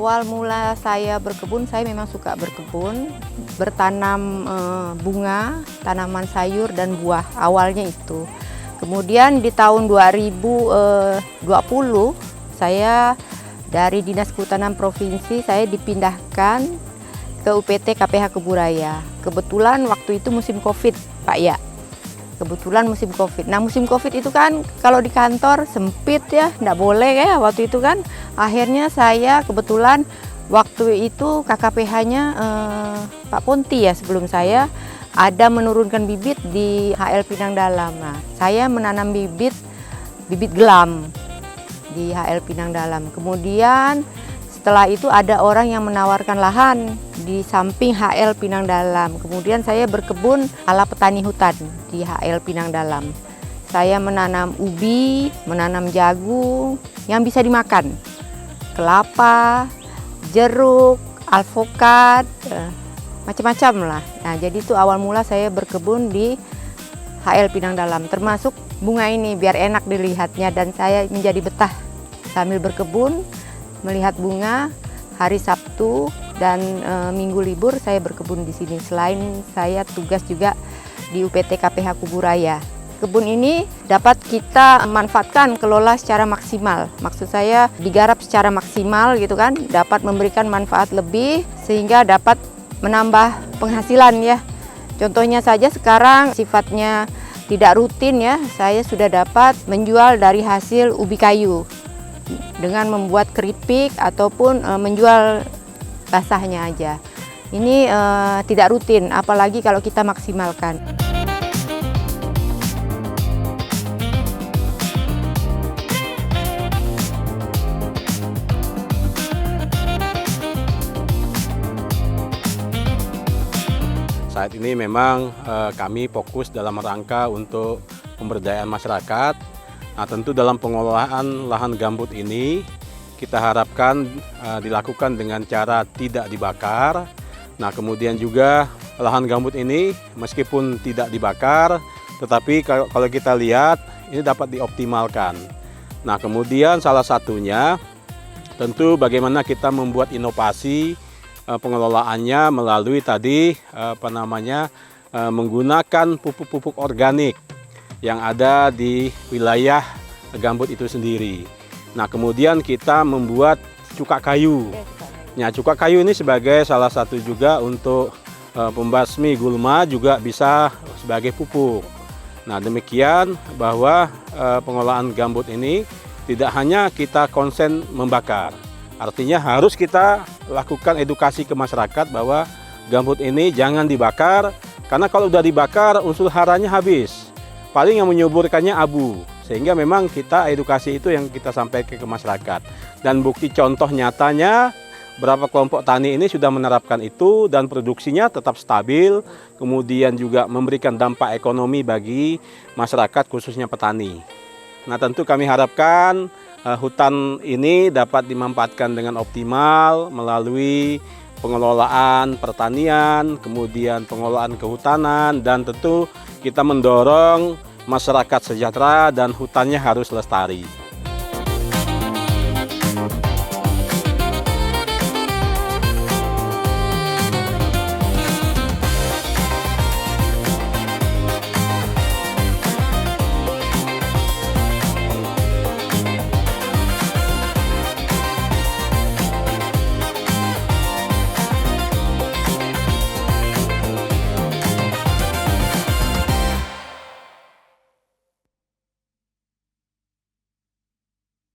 Awal mula saya berkebun, saya memang suka berkebun, bertanam bunga, tanaman sayur dan buah, awalnya itu. Kemudian di tahun 2020, saya dari Dinas Kehutanan Provinsi, saya dipindahkan ke UPT KPH Keburaya. Kebetulan waktu itu musim Covid, Pak ya. Kebetulan musim Covid. Nah musim Covid itu kan kalau di kantor sempit ya, nggak boleh ya waktu itu kan. Akhirnya saya kebetulan waktu itu KKPH-nya Pak Ponti ya sebelum saya ada menurunkan bibit di HL Pinang Dalam. Nah, saya menanam bibit gelam di HL Pinang Dalam. Kemudian setelah itu ada orang yang menawarkan lahan di samping HL Pinang Dalam. Kemudian saya berkebun ala petani hutan di HL Pinang Dalam. Saya menanam ubi, menanam jagung yang bisa dimakan. Kelapa, jeruk, alpukat, macam-macam lah. Nah, jadi itu awal mula saya berkebun di HL Pinang Dalam. Termasuk bunga ini biar enak dilihatnya dan saya menjadi betah sambil berkebun. Melihat bunga hari Sabtu dan Minggu libur saya berkebun di sini. Selain saya tugas juga di UPT KPH Kuburaya. Kebun ini dapat kita manfaatkan, kelola secara maksimal. Maksud saya digarap secara maksimal gitu kan, dapat memberikan manfaat lebih sehingga dapat menambah penghasilan ya. Contohnya saja sekarang sifatnya tidak rutin ya, saya sudah dapat menjual dari hasil ubi kayu dengan membuat keripik ataupun menjual basahnya aja. Ini tidak rutin, apalagi kalau kita maksimalkan. Saat ini memang kami fokus dalam rangka untuk pemberdayaan masyarakat. Nah, tentu dalam pengelolaan lahan gambut ini kita harapkan dilakukan dengan cara tidak dibakar. Nah, kemudian juga lahan gambut ini meskipun tidak dibakar, tetapi kalau kita lihat ini dapat dioptimalkan. Nah, kemudian salah satunya tentu bagaimana kita membuat inovasi pengelolaannya melalui tadi menggunakan pupuk-pupuk organik yang ada di wilayah gambut itu sendiri. Nah, kemudian kita membuat cuka kayu. Nah, cuka kayu ini sebagai salah satu juga untuk pembasmi gulma, juga bisa sebagai pupuk. Nah, demikian bahwa pengelolaan gambut ini tidak hanya kita konsen membakar. Artinya harus kita lakukan edukasi ke masyarakat bahwa gambut ini jangan dibakar, karena kalau sudah dibakar unsur haranya habis. Paling yang menyuburkannya abu, sehingga memang kita edukasi itu yang kita sampaikan ke masyarakat. Dan bukti contoh nyatanya berapa kelompok tani ini sudah menerapkan itu dan produksinya tetap stabil, kemudian juga memberikan dampak ekonomi bagi masyarakat khususnya petani. Nah, tentu kami harapkan hutan ini dapat dimanfaatkan dengan optimal melalui pengelolaan pertanian, kemudian pengelolaan kehutanan, dan tentu kita mendorong masyarakat sejahtera dan hutannya harus lestari.